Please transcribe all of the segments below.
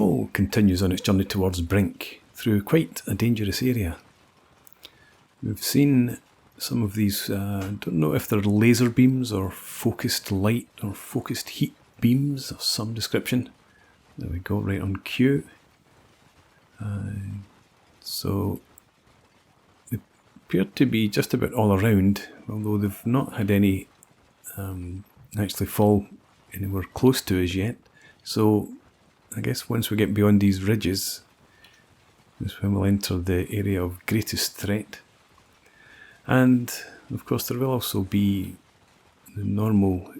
patrol continues on its journey towards Brink through quite a dangerous area. We've seen some of these, don't know if they're laser beams or focused light or focused heat beams of some description. There we go, right on cue. So they appear to be just about all around, although they've not had any actually fall anywhere close to us yet. So I guess once we get beyond these ridges is when we'll enter the area of greatest threat. And of course there will also be the normal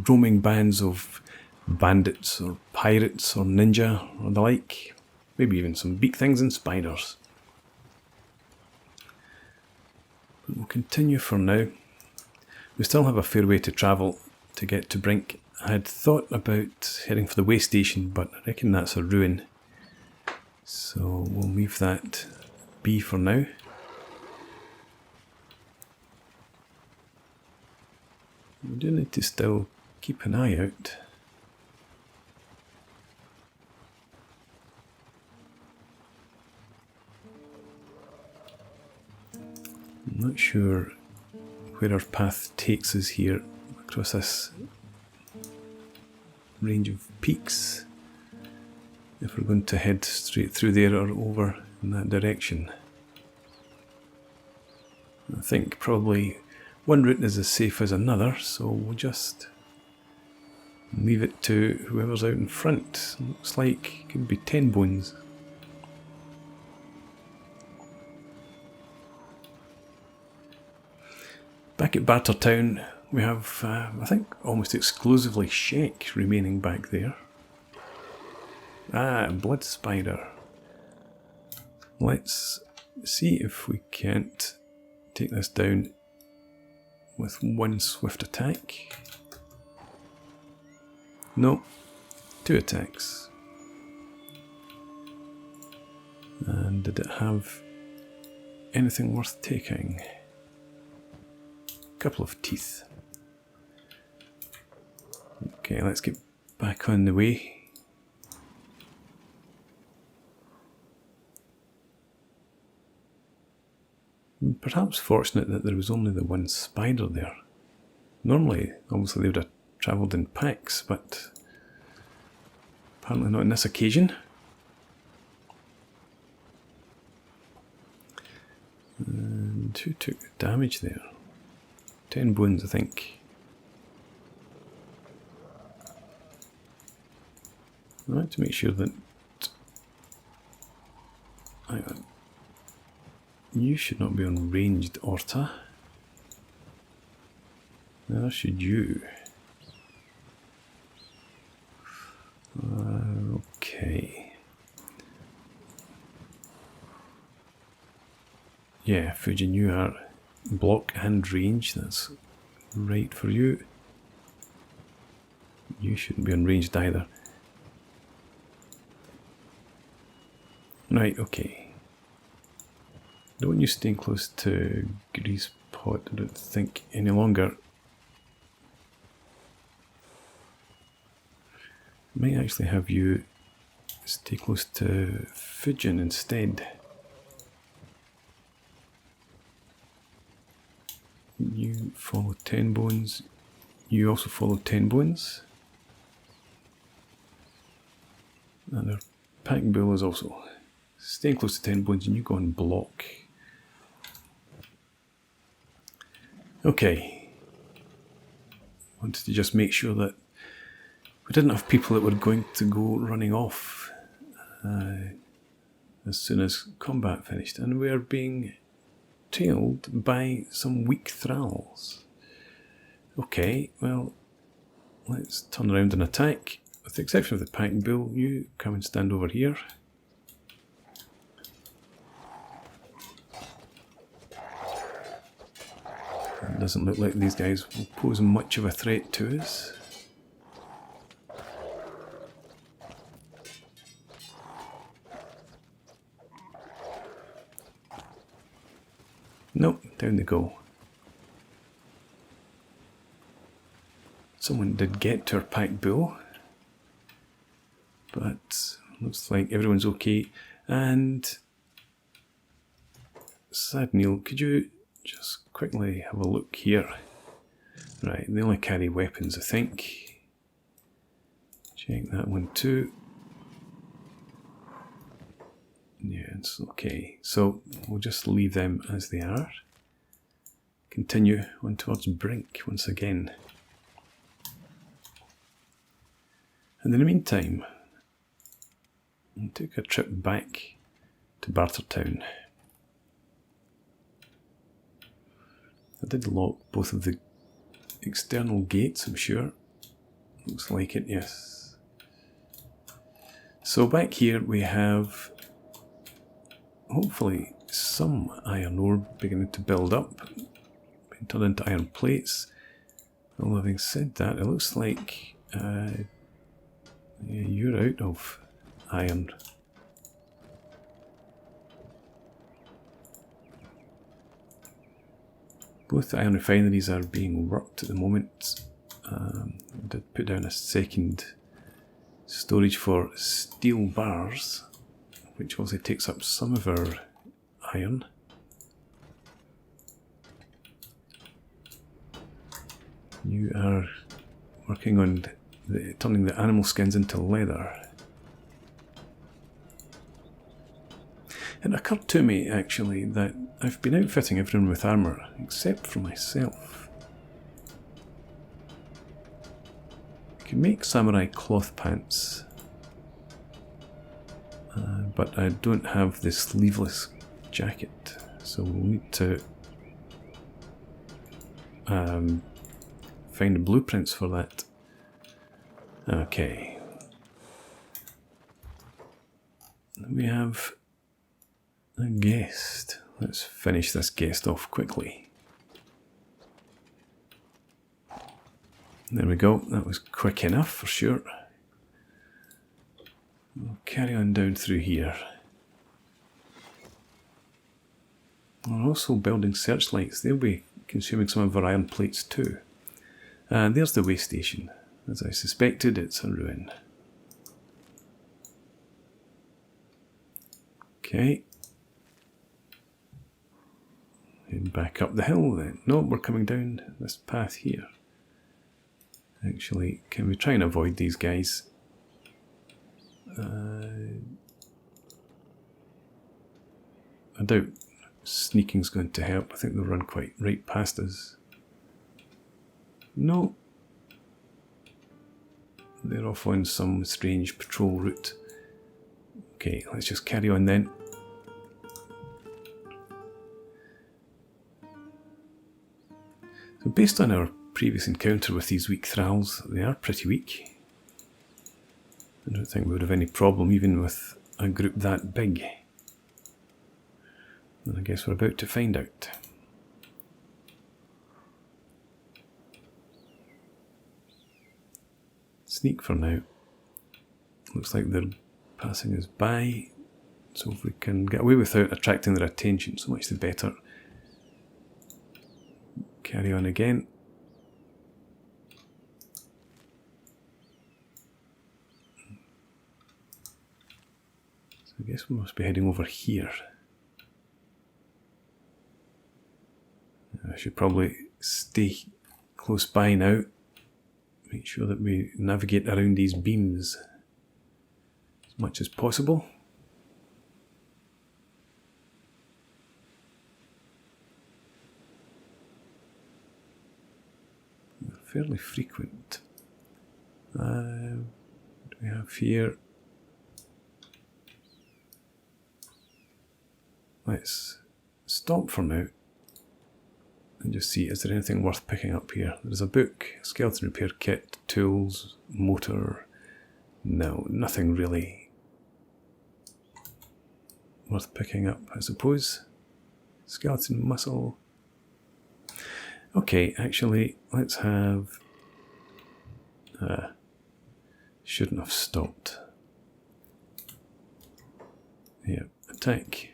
roaming bands of bandits or pirates or ninja or the like. Maybe even some beak things and spiders. But we'll continue for now. We still have a fair way to travel to get to Brink. I had thought about heading for the way station, but I reckon that's a ruin. So we'll leave that be for now. We do need to still keep an eye out. I'm not sure where our path takes us here across this range of peaks, if we're going to head straight through there or over in that direction. I think probably one route is as safe as another, so we'll just leave it to whoever's out in front. Looks like it could be 10 bones. Back at Bartertown, we have, I think, almost exclusively Shek remaining back there. Ah, blood spider. Let's see if we can't take this down with one swift attack. No, 2 attacks. And did it have anything worth taking? Couple of teeth. Okay, let's get back on the way. Perhaps fortunate that there was only the one spider there. Normally, obviously they would have travelled in packs, but apparently not on this occasion. And who took the damage there? 10 bones, I think. I like to make sure that... Hang on. You should not be on ranged, Orta. Nor should you. Okay. Yeah, Fujin, you are block and range. That's right for you. You shouldn't be on ranged either. Right, okay. Don't want you staying close to Grease Pot, I don't think, any longer. Might actually have you stay close to Fujin instead. You follow 10 bones. You also follow 10 bones. And our pack bull is also staying close to 10 bones, and you go and block. Okay. Wanted to just make sure that we didn't have people that were going to go running off as soon as combat finished, and we are being trailed by some weak thralls. Okay, well, let's turn around and attack. With the exception of the pack bull, you come and stand over here. It doesn't look like these guys will pose much of a threat to us. Nope, down they go. Someone did get to our pack bull, but looks like everyone's okay. And Sad Neil, could you just quickly have a look here? Right, they only carry weapons, I think. Check that one too. Yeah, it's okay. So we'll just leave them as they are. Continue on towards Brig once again. And in the meantime, we'll take a trip back to Bartertown. I did lock both of the external gates, I'm sure. Looks like it, yes. So back here we have hopefully some iron ore beginning to build up, being turned into iron plates. Although having said that, it looks like yeah, you're out of iron. Both the iron refineries are being worked at the moment. I did put down a second storage for steel bars, which also takes up some of our iron. You are working on turning the animal skins into leather. It occurred to me, actually, that I've been outfitting everyone with armour, except for myself. I can make samurai cloth pants, but I don't have the sleeveless jacket, so we'll need to find the blueprints for that. Okay. We have a guest. Let's finish this guest off quickly. There we go. That was quick enough for sure. We'll carry on down through here. We're also building searchlights. They'll be consuming some of our iron plates too. And there's the way station. As I suspected, it's a ruin. Okay. And back up the hill then. No, we're coming down this path here. Actually, can we try and avoid these guys? I doubt sneaking's going to help. I think they'll run quite right past us. No. They're off on some strange patrol route. Okay, let's just carry on then. So based on our previous encounter with these weak thralls, they are pretty weak. I don't think we would have any problem even with a group that big. And I guess we're about to find out. Sneak for now. Looks like they're passing us by. So if we can get away without attracting their attention, so much the better. Carry on again. So I guess we must be heading over here. I should probably stay close by now. Make sure that we navigate around these beams as much as possible. They're fairly frequent. What do we have here? Let's stop for now and just see, is there anything worth picking up here? There's a book, skeleton repair kit, tools, motor. No, nothing really worth picking up, I suppose. Skeleton muscle. Okay, actually, let's have... shouldn't have stopped. Yeah, attack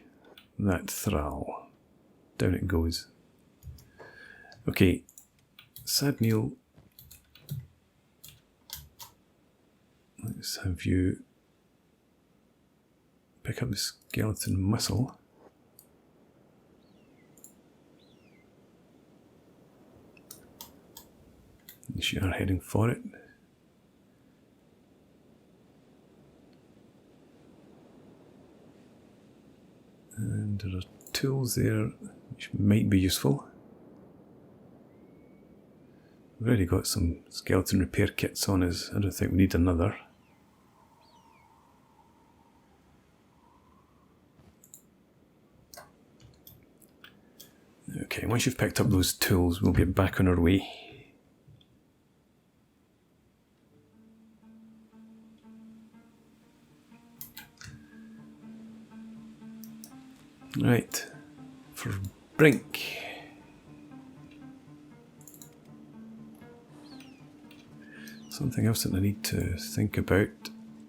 that thrall. Down it goes. Okay, Sad Neil. Let's have you pick up the skeleton muscle. She are heading for it. And there are tools there which might be useful. We've already got some skeleton repair kits on us. I don't think we need another. Okay, once you've picked up those tools, we'll get back on our way. Right, for Brig. Something else that I need to think about.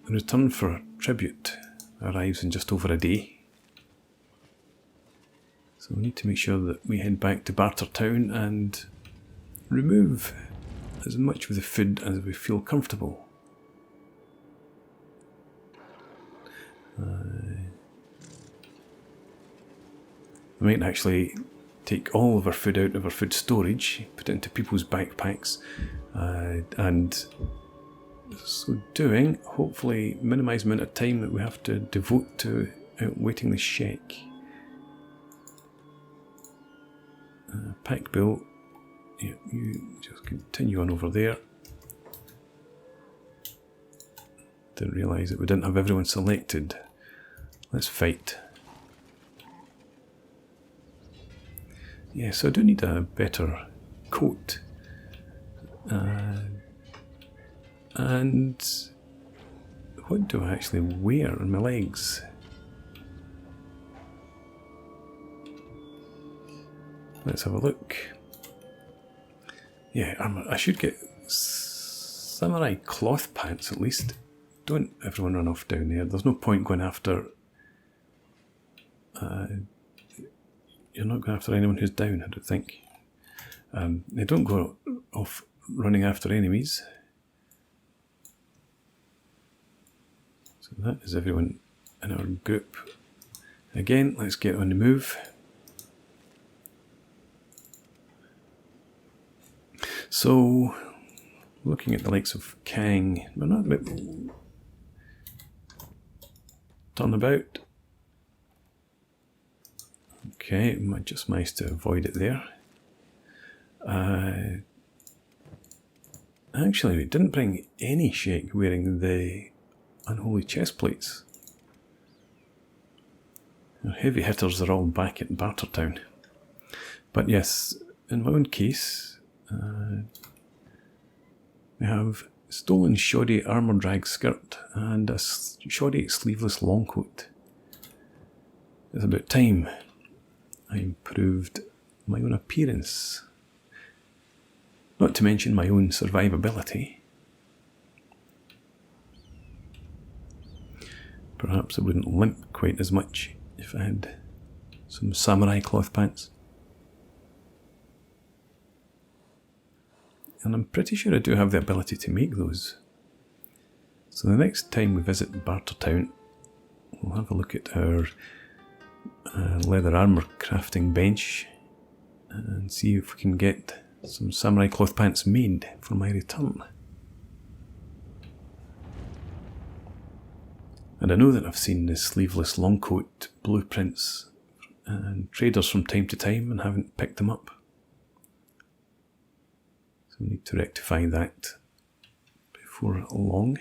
The return for tribute arrives in just over a day. So we need to make sure that we head back to Bartertown and remove as much of the food as we feel comfortable. We might actually take all of our food out of our food storage, put it into people's backpacks, and so doing, hopefully minimise the amount of time that we have to devote to outwaiting the Sheik. Pack bill, yeah, you just continue on over there. Didn't realise that we didn't have everyone selected. Let's fight. Yeah, so I do need a better coat. And what do I actually wear on my legs? Let's have a look. Yeah, I should get samurai cloth pants at least. Don't everyone run off down there. There's no point going after... you're not going after anyone who's down, I don't think. They don't go off running after enemies. So that is everyone in our group. Again, let's get on the move. So, looking at the likes of Kang, we're not a bit turnabout. Okay, just managed to avoid it there. Actually, we didn't bring any Sheik wearing the unholy chest plates. Our heavy hitters are all back at Bartertown. But yes, in my own case, we have stolen shoddy armour drag skirt and a shoddy sleeveless long coat. It's about time I improved my own appearance. Not to mention my own survivability. Perhaps I wouldn't limp quite as much if I had some samurai cloth pants. And I'm pretty sure I do have the ability to make those. So the next time we visit Bartertown, we'll have a look at our leather armour crafting bench and see if we can get some samurai cloth pants made for my return. And I know that I've seen the sleeveless long coat blueprints and traders from time to time and haven't picked them up. So we need to rectify that before long.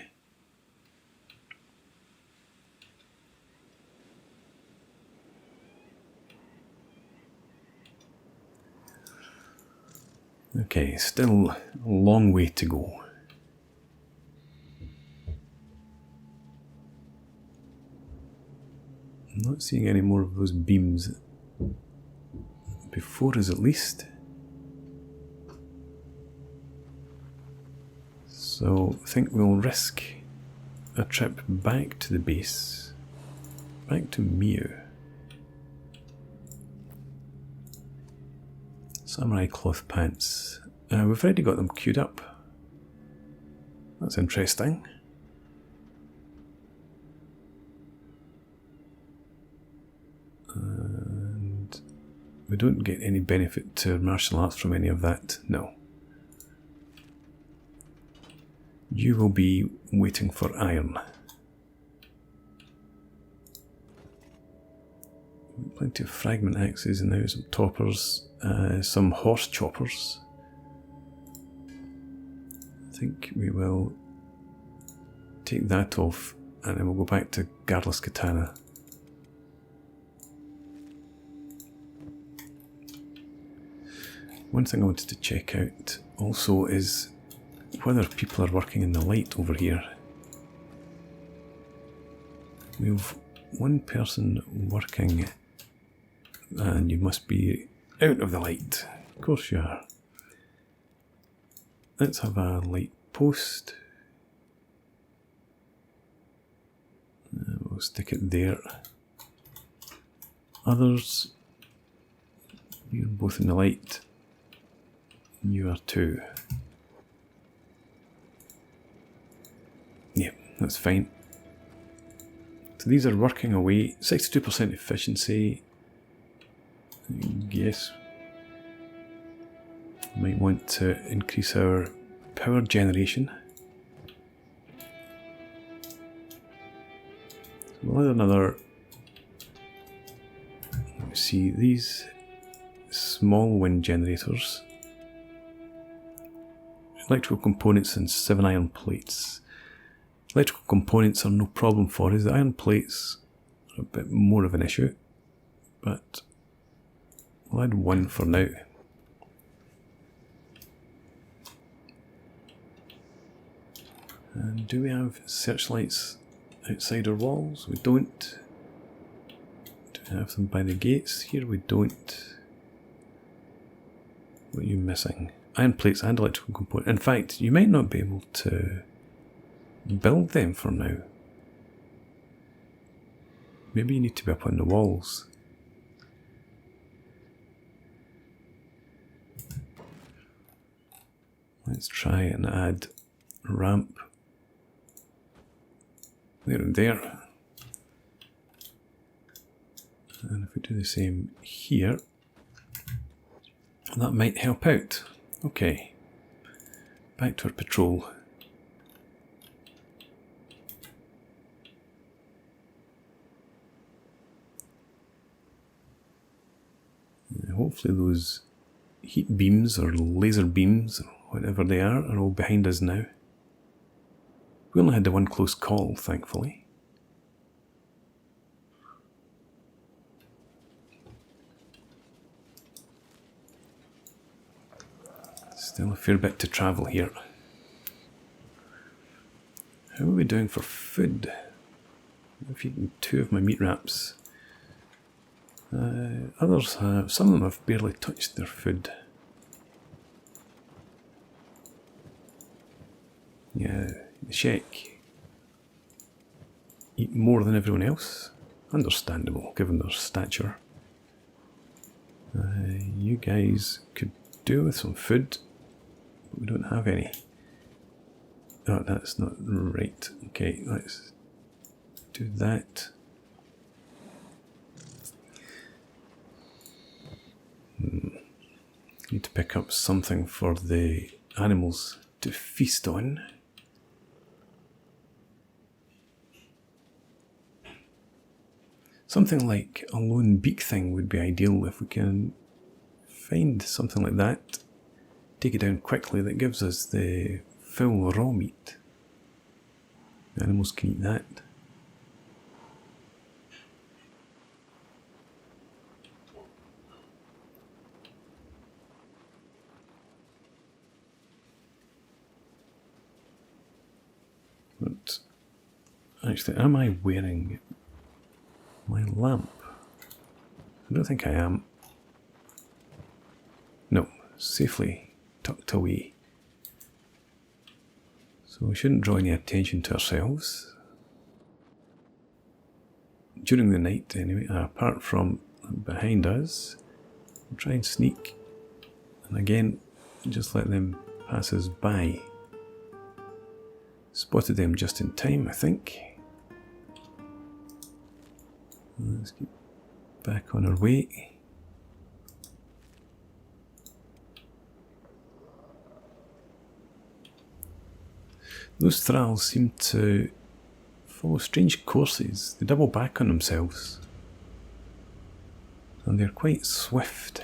Okay, still a long way to go. I'm not seeing any more of those beams before us at least. So I think we'll risk a trip back to the base, back to Mew. Samurai cloth pants. We've already got them queued up. That's interesting. We don't get any benefit to martial arts from any of that, no. You will be waiting for iron. Plenty of fragment axes and now some toppers, some horse choppers. I think we will take that off and then we'll go back to Garless Katana. One thing I wanted to check out also is whether people are working in the light over here. We have one person working and you must be out of the light. Of course you are. Let's have a light post. We'll stick it there. Others, you're both in the light. You are too. Yeah, that's fine. So these are working away. 62% efficiency. Yes. Might want to increase our power generation. So we'll add another. Let me see, these small wind generators. Electrical components and 7 iron plates. Electrical components are no problem for us. The iron plates are a bit more of an issue, but we'll add 1 for now. And do we have searchlights outside our walls? We don't. Do we have them by the gates? Here we don't. What are you missing? Iron plates and electrical components. In fact, you might not be able to build them for now. Maybe you need to be up on the walls. Let's try and add a ramp there and there. And if we do the same here, that might help out. Okay, back to our patrol. Hopefully those heat beams or laser beams or whatever they are all behind us now. We only had the one close call, thankfully. Still a fair bit to travel here. How are we doing for food? I've eaten 2 of my meat wraps. Others have, some of them have barely touched their food. Yeah, the Sheik eat more than everyone else. Understandable, given their stature. You guys could do with some food, but we don't have any. Oh, that's not right. Okay, let's do that. Need to pick up something for the animals to feast on. Something like a lone beak thing would be ideal if we can find something like that. Take it down quickly, that gives us the full raw meat. The animals can eat that. But actually, am I wearing my lamp? I don't think I am. No, safely tucked away. So we shouldn't draw any attention to ourselves. During the night anyway, apart from behind us, we'll try and sneak. And again, just let them pass us by. Spotted them just in time, I think. Let's get back on our way. Those thralls seem to follow strange courses. They double back on themselves. And they're quite swift.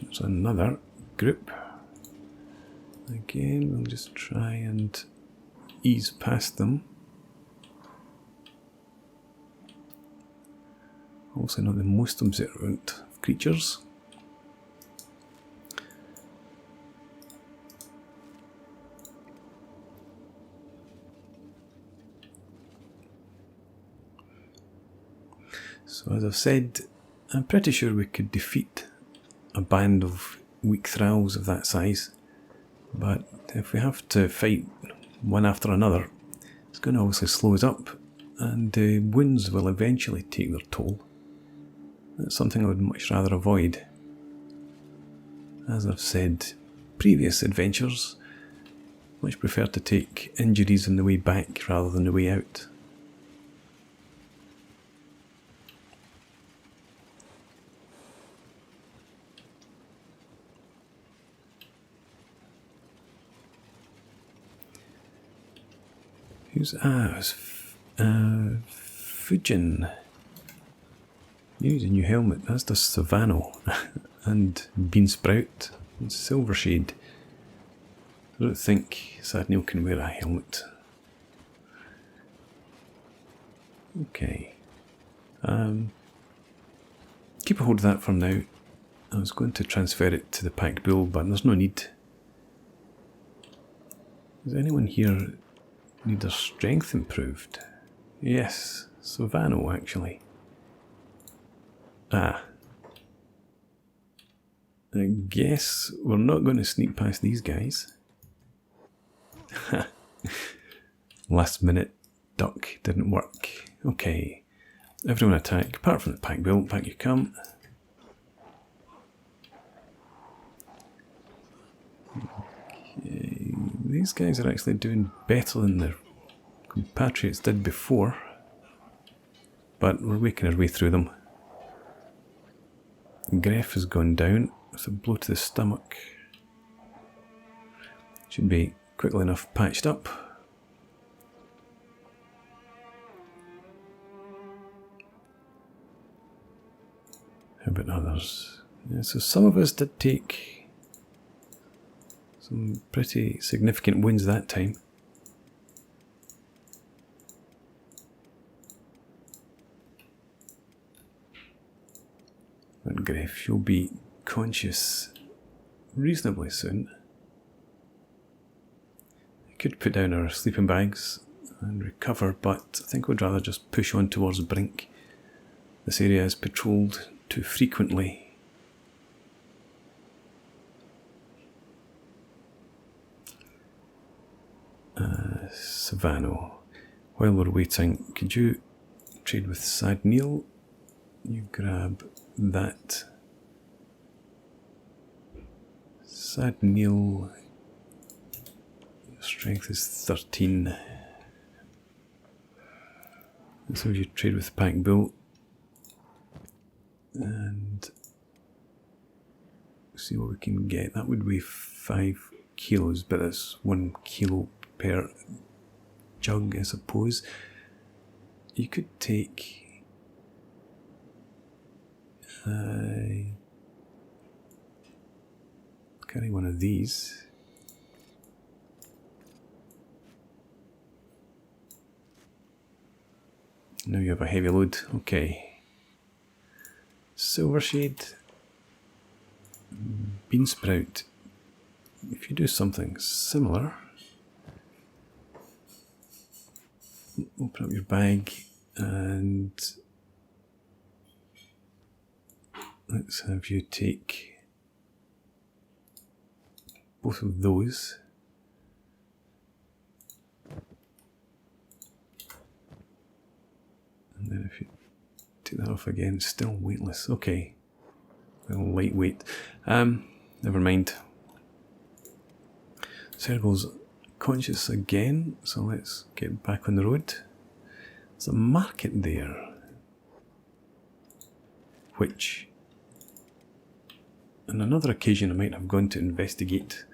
There's another group. Again, we'll just try and ease past them. Also not the most observant of creatures. So as I've said, I'm pretty sure we could defeat a band of weak thralls of that size, but if we have to fight one after another, it's going to obviously slow us up, and wounds will eventually take their toll. That's something I would much rather avoid. As I've said, previous adventures, much prefer to take injuries on the way back rather than the way out. Who's Fujin? Use a new helmet. That's the Savannah and Beansprout and Silvershade. I don't think Sadnil can wear a helmet. Okay. Keep a hold of that for now. I was going to transfer it to the Pack Bull, but there's no need. Does anyone here need their strength improved? Yes, Savannah actually. I guess we're not going to sneak past these guys. Last minute duck didn't work. Okay, everyone attack, apart from the Pack Bull. Back you come. Okay, these guys are actually doing better than their compatriots did before, but we're making our way through them. Gref has gone down with a blow to the stomach. Should be quickly enough patched up. How about others? Yeah, so some of us did take some pretty significant wounds that time. And Gref, you'll be conscious reasonably soon. I could put down our sleeping bags and recover, but I think we'd rather just push on towards the brink. This area is patrolled too frequently. Savannah, while we're waiting, could you trade with Sadnil? You grab that. Sadnil, strength is 13. So you trade with Pack Bull and see what we can get. That would weigh 5 kilos, but that's 1 kilo per jug, I suppose. You could take carry one of these. Now you have a heavy load. Okay. Silvershade, Beansprout. If you do something similar, open up your bag and let's have you take both of those. And then if you take that off again, it's still weightless. Okay. Well, lightweight. Never mind. Sergal's conscious again, so let's get back on the road. There's a market there, which on another occasion I might have gone to investigate.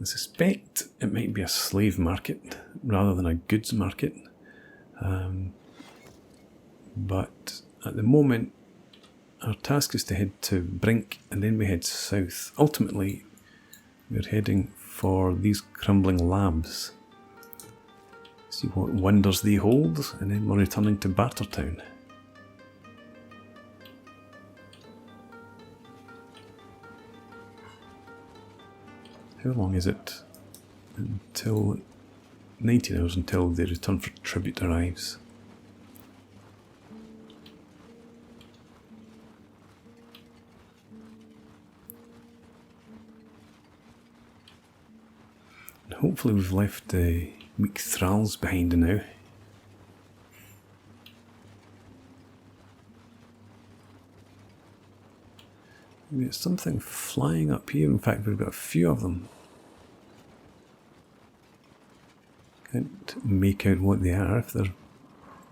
I suspect it might be a slave market rather than a goods market. But at the moment, our task is to head to Brink and then we head south. Ultimately, we're heading for these crumbling labs. See what wonders they hold, and then we're returning to Bartertown. How long is it? Until 19 hours until the return for tribute arrives. And hopefully we've left the weak thralls behind now. There's something flying up here. In fact, we've got a few of them. Can't make out what they are, if they're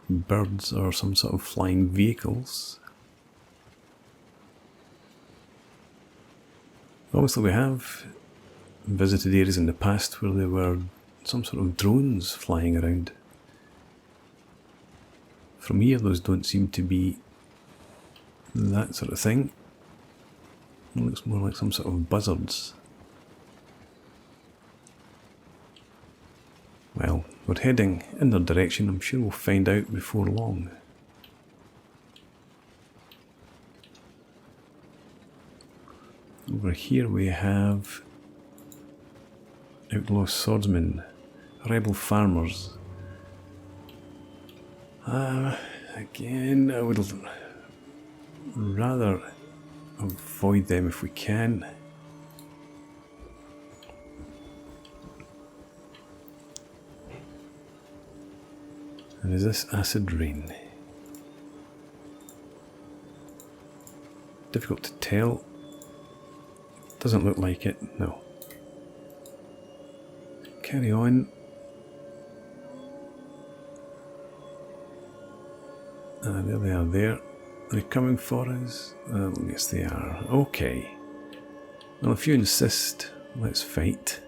birds or some sort of flying vehicles. Obviously we have visited areas in the past where there were some sort of drones flying around. From here those don't seem to be that sort of thing. It looks more like some sort of buzzards. Well, we're heading in their direction. I'm sure we'll find out before long. Over here we have outlaw swordsmen, rebel farmers. Again, I would rather avoid them if we can. And is this acid rain? Difficult to tell. Doesn't look like it, no. Carry on. There they are there. Are they coming for us? Yes they are. Okay. Well, if you insist, let's fight.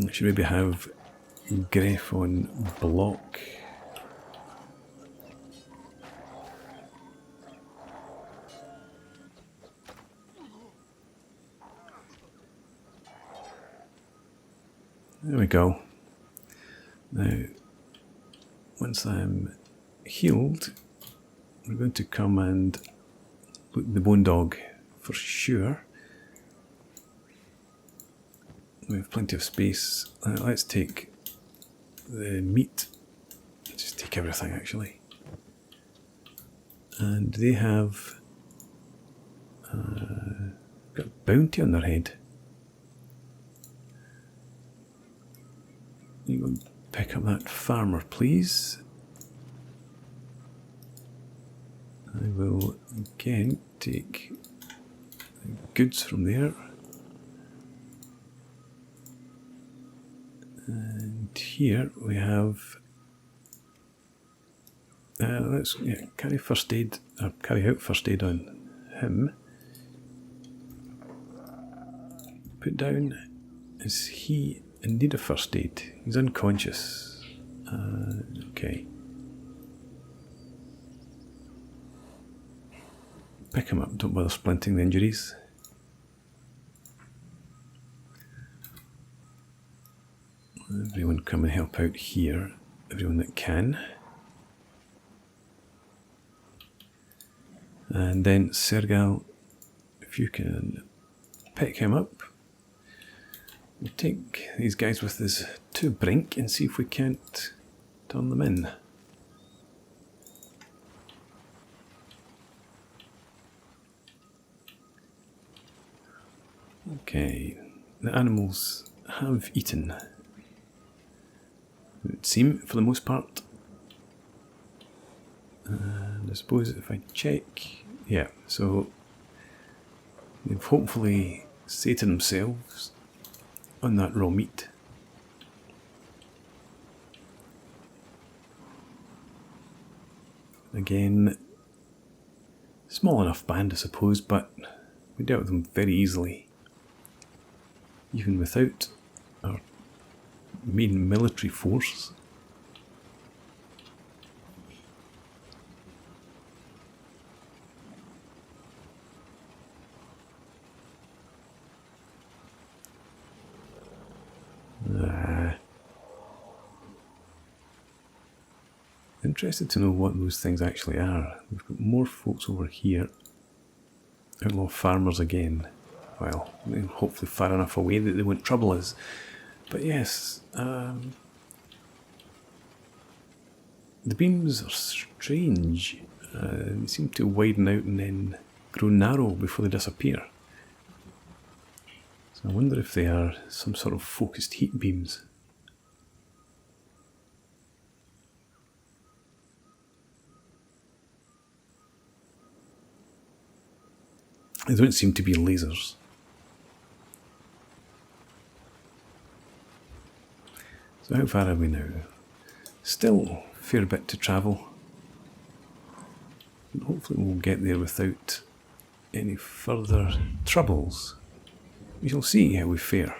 I should maybe have Gref on block. There we go. Now, once I'm healed, we're going to come and look at the bone dog for sure. We have plenty of space. Let's take the meat. Just take everything actually. And they have got a bounty on their head. You go and pick up that farmer, please. I will again take the goods from there. And here we have. Let's carry first aid, or carry out first aid on him. Put down. Is he in need of first aid? He's unconscious. Okay. Pick him up, don't bother splinting the injuries. Everyone come and help out here. Everyone that can. And then Sergal, if you can pick him up. We'll take these guys with us to Brink and see if we can't turn them in. Okay, the animals have eaten. It would seem, for the most part. And I suppose if I check, yeah, so they've hopefully sated themselves on that raw meat. Again, Small enough band, I suppose, but we dealt with them very easily, even without our main military force. Interested to know what those things actually are. We've got more folks over here. Outlaw farmers again. Well, they're hopefully far enough away that they won't trouble us. But yes, the beams are strange. They seem to widen out and then grow narrow before they disappear. So I wonder if they are some sort of focused heat beams. They don't seem to be lasers. So how far are we now? Still a fair bit to travel. And hopefully we'll get there without any further troubles. We shall see how we fare.